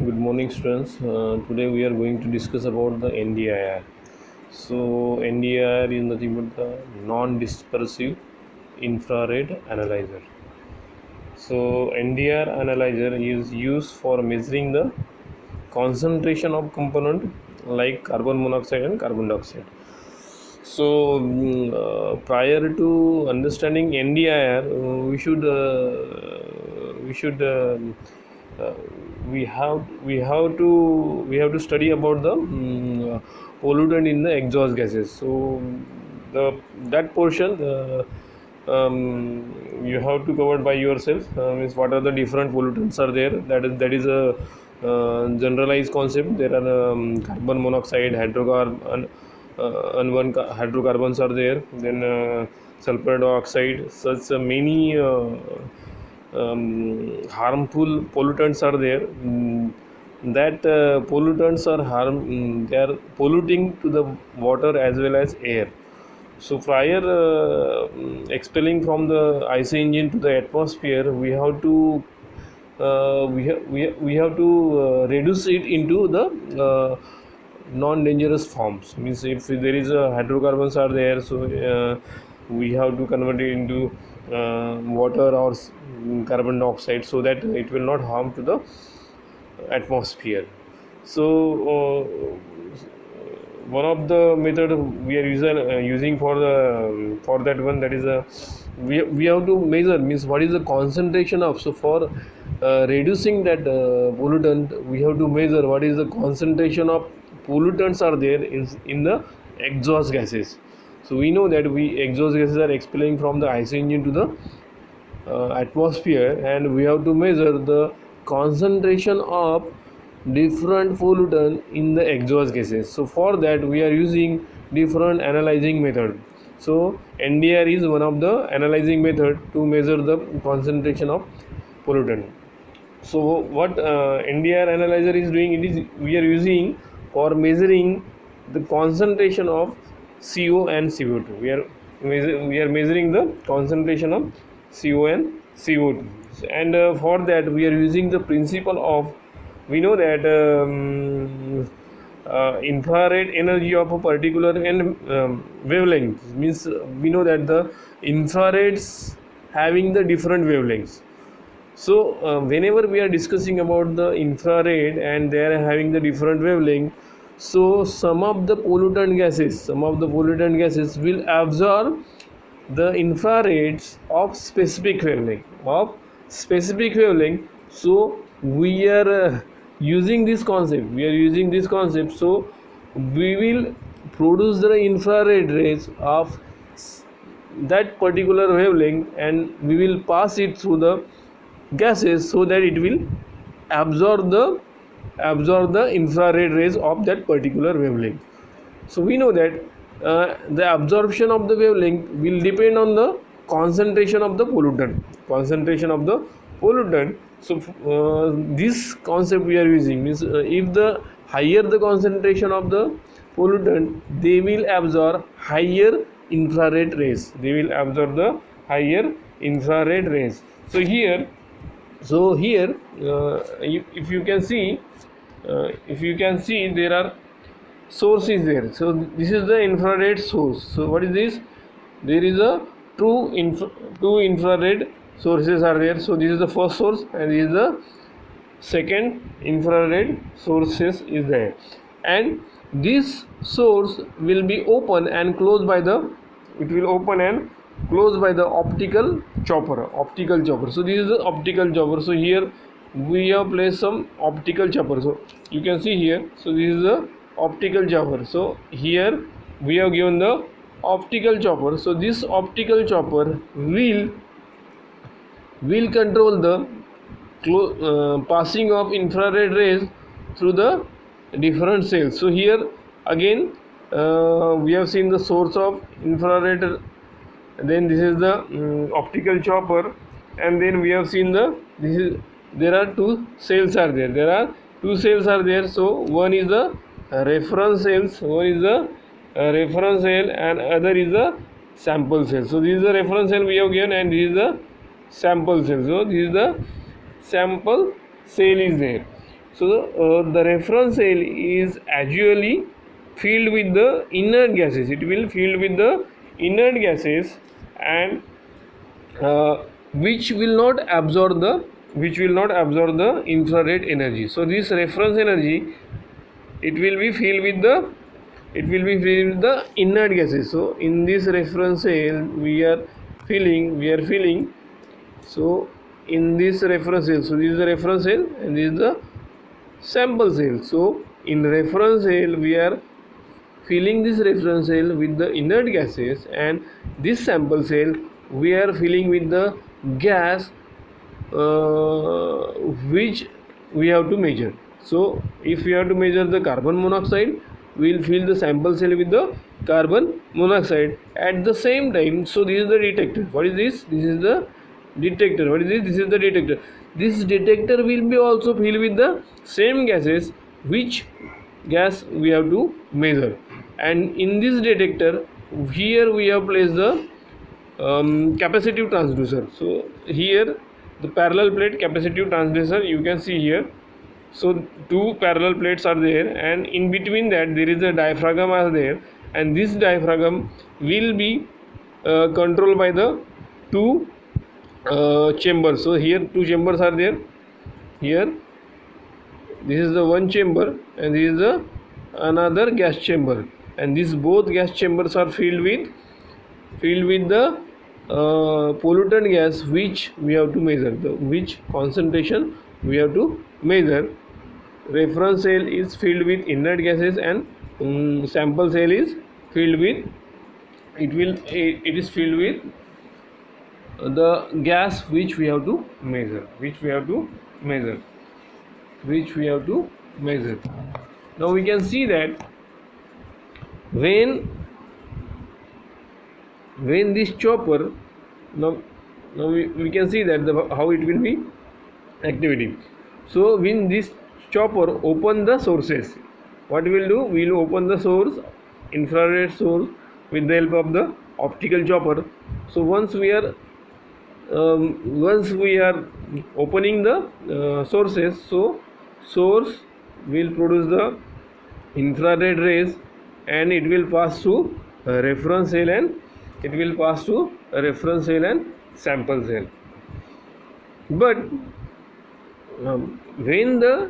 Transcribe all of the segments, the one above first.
Good morning, students. Today we are going to discuss about the NDIR. So NDIR is nothing but the non-dispersive infrared analyzer. So NDR analyzer is used for measuring the concentration of component like carbon monoxide and carbon dioxide. So prior to understanding NDIR, uh, we have to study about the pollutant in the exhaust gases. So the that portion you have to cover by yourself. Means what are the different pollutants are there? That is a generalized concept. There are carbon monoxide, hydrocarbon, hydrocarbons are there. Then sulfur dioxide. Such many harmful pollutants are there. That pollutants are they are polluting to the water as well as air. So prior expelling from the IC engine to the atmosphere, we have to we have to reduce it into the non-dangerous forms. Means if there is a hydrocarbons are there, so we have to convert it into water or carbon dioxide, so that it will not harm to the atmosphere. So one of the method we are using for that one, that is a we have to measure, means what is the concentration of. So for reducing that pollutant, we have to measure what is the concentration of pollutants are there in the exhaust gases. So we know that we exhaust gases are expelling from the IC engine to the atmosphere, and we have to measure the concentration of different pollutant in the exhaust gases. So for that we are using different analyzing method. So NDR is one of the analyzing method to measure the concentration of pollutant. So what NDR analyzer is doing, it is we are using for measuring the concentration of CO and CO2. We are measuring the concentration of CO and CO2, and for that we are using the principle of, we know that infrared energy of a particular wavelength, means we know that the infrareds having the different wavelengths. So whenever we are discussing about the infrared and they are having the different wavelength, so some of the pollutant gases will absorb the infrareds of specific wavelength. So we are using this concept, so we will produce the infrared rays of that particular wavelength, and we will pass it through the gases, so that it will absorb the infrared rays of that particular wavelength. So we know that the absorption of the wavelength will depend on the concentration of the pollutant. So this concept we are using, means if the higher the concentration of the pollutant, they will absorb higher infrared rays. So here, if you can see, there are sources there. So this is the infrared source. So what is this? There is a two infrared sources are there. So this is the first source, and this is the second infrared sources is there, and this source will be open and closed by the optical chopper. So this is the optical chopper. So here we have placed some optical chopper. So you can see here, so this is the optical chopper. So here we have given the optical chopper. So this optical chopper will control the passing of infrared rays through the different cells. So here again we have seen the source of infrared, then this is the optical chopper, and then we have seen there are two cells are there. So one is the reference cell, and other is the sample cell. So this is the reference cell we have given, and this is the sample cell. So this is the sample cell is there, So the reference cell is actually filled with the inert gases. It will filled with the inert gases, and which will not absorb the infrared energy. So this reference energy, it will be filled with the inert gases. So in this reference cell we are filling. So in this reference cell, so this is the reference cell and this is the sample cell. So in reference cell we are filling this reference cell with the inert gases, and this sample cell we are filling with the gas which we have to measure. So if we have to measure the carbon monoxide, we will fill the sample cell with the carbon monoxide at the same time. So this is the detector. What is this? This is the detector. What is this? This is the detector. This detector will be also filled with the same gases which gas we have to measure, and in this detector here we have placed the capacitive transducer. So here the parallel plate capacitive transducer you can see here. So two parallel plates are there, and in between that there is a diaphragm are there, and this diaphragm will be controlled by the two chambers. So here two chambers are there. Here this is the one chamber and this is the another gas chamber, and these both gas chambers are filled with the pollutant gas which we have to measure, the which concentration we have to measure. Reference cell is filled with inert gases, and sample cell is filled with it is filled with the gas which we have to measure. Now we can see that when this chopper, now we can see that how it will be activity. So when this chopper open the sources, what we will do, we will open the source, infrared source, with the help of the optical chopper. So once we are opening the sources, so source will produce the infrared rays, and it will pass through reference cell, and sample cell. But when the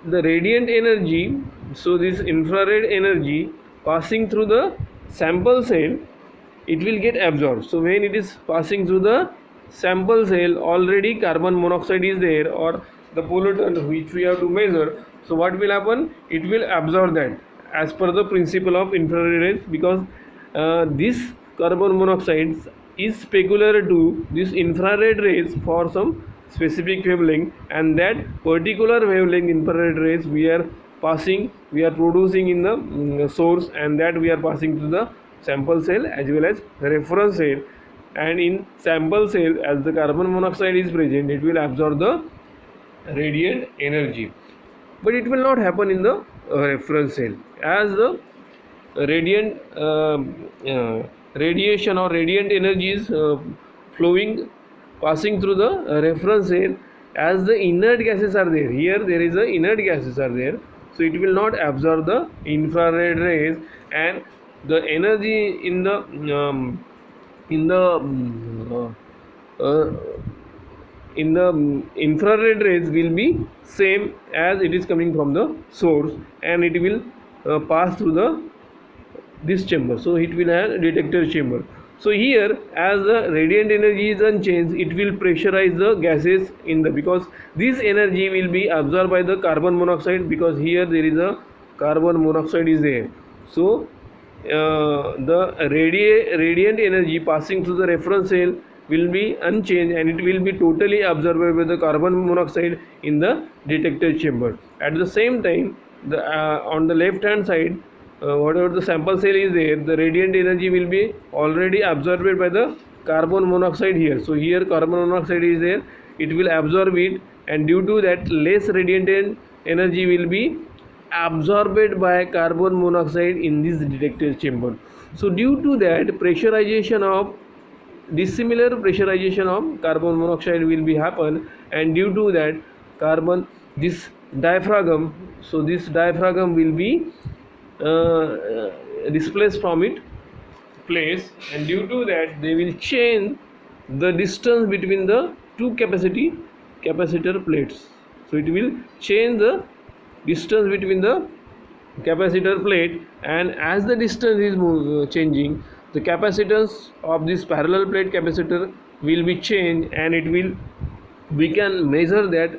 radiant energy, so this infrared energy passing through the sample cell, it will get absorbed. So when it is passing through the sample cell, already carbon monoxide is there, or the pollutant which we have to measure. So what will happen, it will absorb that as per the principle of infrared rays, because this carbon monoxide is peculiar to this infrared rays for some specific wavelength, and that particular wavelength infrared rays we are producing in the source, and that we are passing to the sample cell as well as reference cell. And in sample cell, as the carbon monoxide is present, it will absorb the radiant energy, but it will not happen in the reference cell, as the radiant radiation or radiant energy is passing through the reference cell. As the inert gases are there, here there is a inert gases are there, so it will not absorb the infrared rays, and the energy in the infrared rays will be same as it is coming from the source, and it will pass through this chamber. So it will have detector chamber. So here, as the radiant energy is unchanged, it will pressurize the gases because this energy will be absorbed by the carbon monoxide, because here there is a carbon monoxide is there. So the radiant energy passing through the reference cell will be unchanged, and it will be totally absorbed by the carbon monoxide in the detector chamber. At the same time, on the left hand side, whatever the sample cell is there, the radiant energy will be already absorbed by the carbon monoxide here. So here carbon monoxide is there, it will absorb it, and due to that less radiant energy will be absorbed by carbon monoxide in this detector chamber. So due to that, dissimilar pressurization of carbon monoxide will be happen, and due to that this diaphragm. So this diaphragm will be displaced from its place, and due to that they will change the distance between the two capacitor plates. So it will change the distance between the capacitor plate, and as the distance is changing, the capacitance of this parallel plate capacitor will be changed, and it will, we can measure that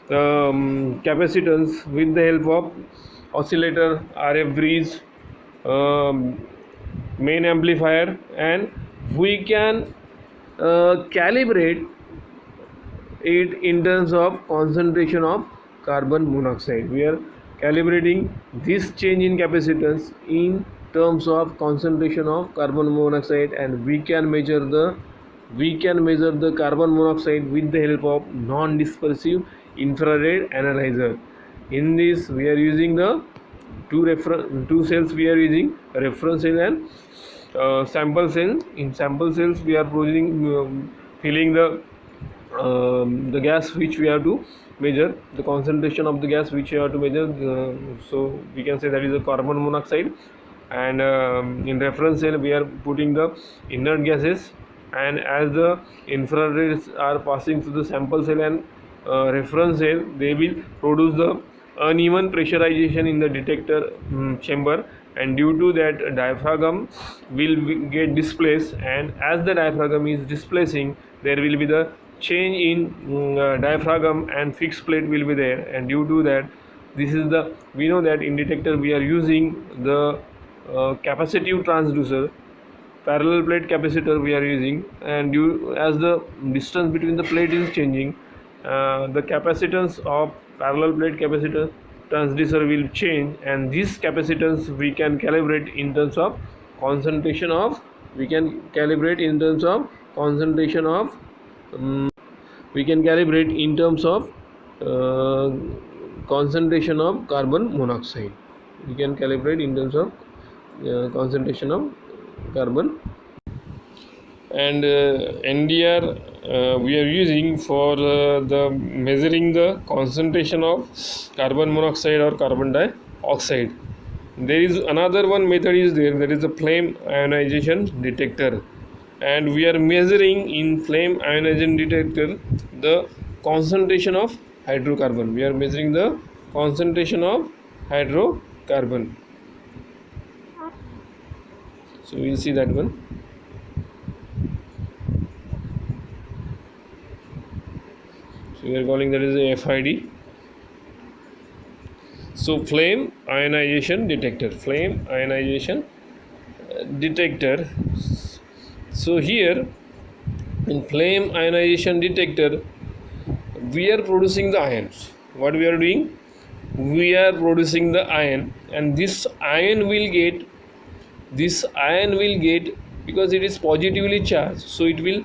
capacitance with the help of oscillator, RF bridge, um, main amplifier, and we can calibrate it in terms of concentration of carbon monoxide. We are calibrating this change in capacitance in terms of concentration of carbon monoxide, and we can measure the carbon monoxide with the help of non-dispersive infrared analyzer. In this we are using the two cells. We are using reference cell and sample cell. In sample cells we are filling the gas which we have to measure, the concentration of the gas which we have to measure. So we can say that is a carbon monoxide. And in reference cell we are putting the inert gases, and as the infrared rays are passing through the sample cell and reference cell, they will produce the uneven pressurization in the detector chamber, and due to that diaphragm will get displaced, and as the diaphragm is displacing, there will be the change in diaphragm, and fixed plate will be there. And due to that, this is the, we know that in detector we are using the capacitive transducer, parallel plate capacitor we are using, and as the distance between the plate is changing, the capacitance of parallel plate capacitor transducer will change, and this capacitance we can calibrate in terms of concentration of, we can calibrate in terms of concentration of we can calibrate in terms of uh, concentration of carbon monoxide. We can calibrate in terms of concentration of carbon. And NDR we are using for the measuring the concentration of carbon monoxide or carbon dioxide. There is another one method is there, that is the flame ionization detector, and we are measuring in flame ionization detector the concentration of hydrocarbon. We are measuring the concentration of hydrocarbon. So we will see that one. So we are calling that as a FID. So flame ionization detector, flame ionization detector. So here in flame ionization detector we are producing the ions. What we are doing? We are producing the ion, and this ion will get, because it is positively charged, so it will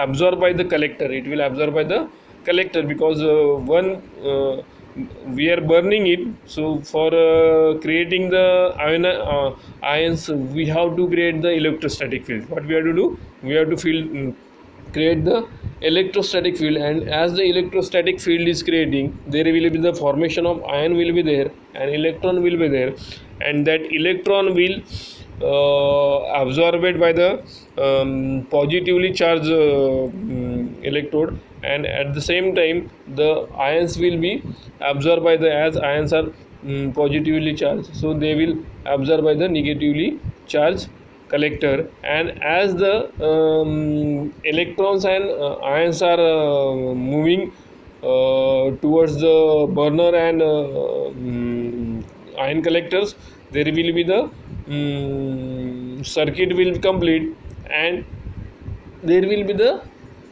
absorb by the collector. It will absorb by the collector, because one we are burning it. So for creating the ions, we have to create the electrostatic field. What we have to do? We have to create the electrostatic field, and as the electrostatic field is creating, there will be the formation of ion will be there, and electron will be there, and that electron will absorbed by the positively charged electrode, and at the same time the ions will be absorbed by the, as ions are positively charged, so they will absorb by the negatively charged collector. And as the electrons and ions are moving towards the burner and ion collectors, there will be the circuit will complete, and there will be the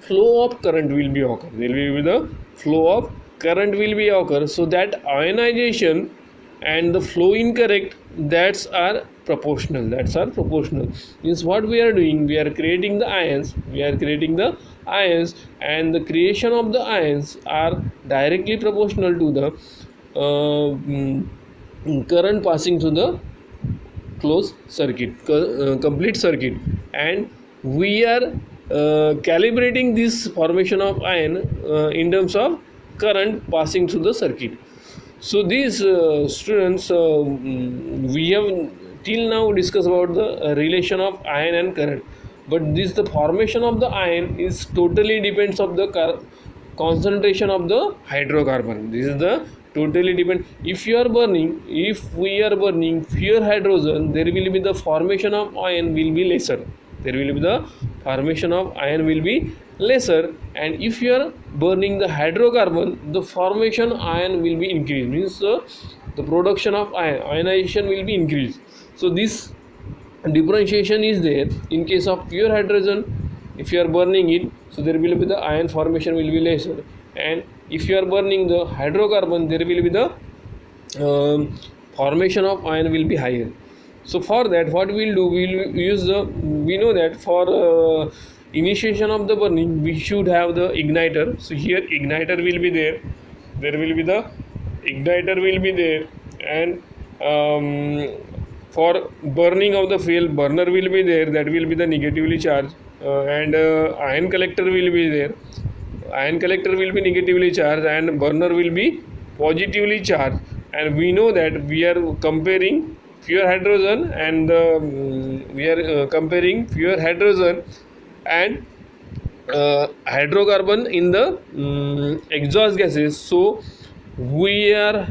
flow of current will be occur. There will be the flow of current will be occur, so that ionization and the flow in correct, that's are proportional. Means what we are doing, we are creating the ions, and the creation of the ions are directly proportional to the current passing through the closed circuit, complete circuit, and we are calibrating this formation of ion in terms of current passing through the circuit. So these students, we have till now discussed about the relation of ion and current, but this the formation of the ion is totally depends of the concentration of the hydrocarbon. This is the totally depend. If we are burning pure hydrogen, there will be the formation of ion will be lesser. There will be the formation of ion will be lesser, and if you are burning the hydrocarbon, the formation ion will be increased, means the production of ionization will be increased. So this differentiation is there in case of pure hydrogen. If you are burning it, so there will be the ion formation will be lesser, and if you are burning the hydrocarbon, there will be the formation of ion will be higher. So for that, what we will do, we will use the, we know that for initiation of the burning we should have the igniter. So here igniter will be there, there will be the igniter will be there, and for burning of the fuel, burner will be there, that will be the negatively charged, and ion collector will be there, ion collector will be negatively charged, and burner will be positively charged. And we know that we are comparing pure hydrogen and we are comparing pure hydrogen and hydrocarbon in the exhaust gases. So we are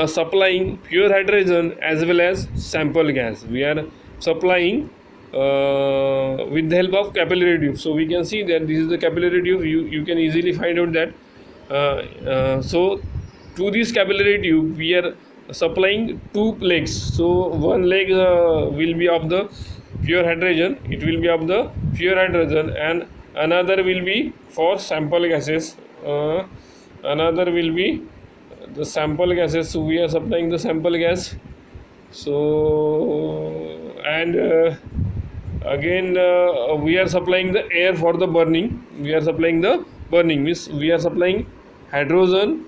supplying pure hydrogen as well as sample gas. We are supplying with the help of capillary tube. So we can see that this is the capillary tube. You can easily find out that so to this capillary tube we are supplying two legs. So one leg will be of the pure hydrogen, it will be of the pure hydrogen, and another will be for sample gases, another will be the sample gases. So we are supplying the sample gas. So and again we are supplying the air for the burning. We are supplying the burning, means we are supplying hydrogen,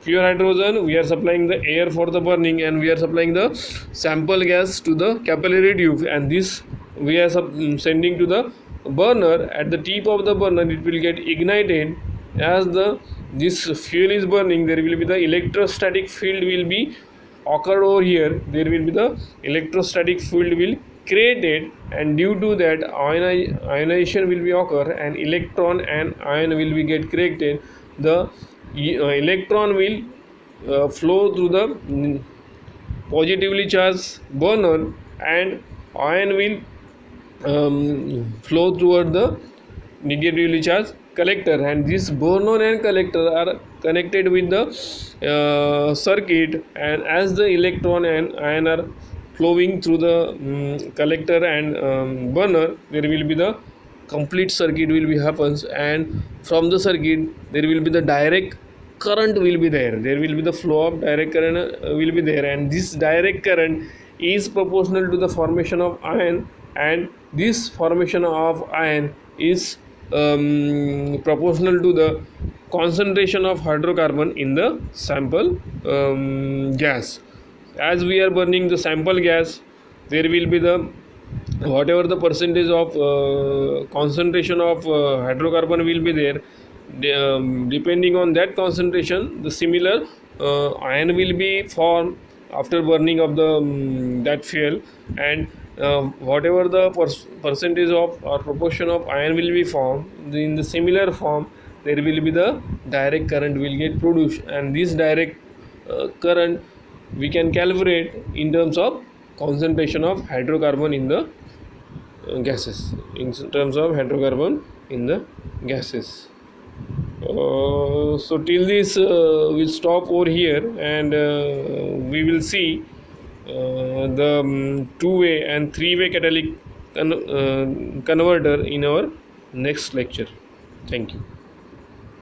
pure hydrogen, we are supplying the air for the burning, and we are supplying the sample gas to the capillary tube, and this we are sending to the burner. At the tip of the burner it will get ignited. As the this fuel is burning, there will be the electrostatic field will be occurred over here, there will be the electrostatic field will created, and due to that ionization will be occur, and electron and ion will be get created. The electron will flow through the positively charged burner, and ion will flow toward the negatively charged collector, and this burner and collector are connected with the circuit, and as the electron and ion are flowing through the collector and burner, there will be the complete circuit will be happens, and from the circuit there will be the direct current will be there, there will be the flow of direct current will be there, and this direct current is proportional to the formation of ion, and this formation of ion is proportional to the concentration of hydrocarbon in the sample gas. As we are burning the sample gas, there will be the whatever the percentage of concentration of hydrocarbon will be there. Depending on that concentration, the similar ion will be formed after burning of the that fuel, and whatever the percentage of or proportion of ion will be formed in the similar form, there will be the direct current will get produced, and this direct current we can calculate in terms of concentration of hydrocarbon in the gases, in terms of hydrocarbon in the gases. So till this we'll stop over here, and we will see the two-way and three-way catalytic converter in our next lecture. Thank you.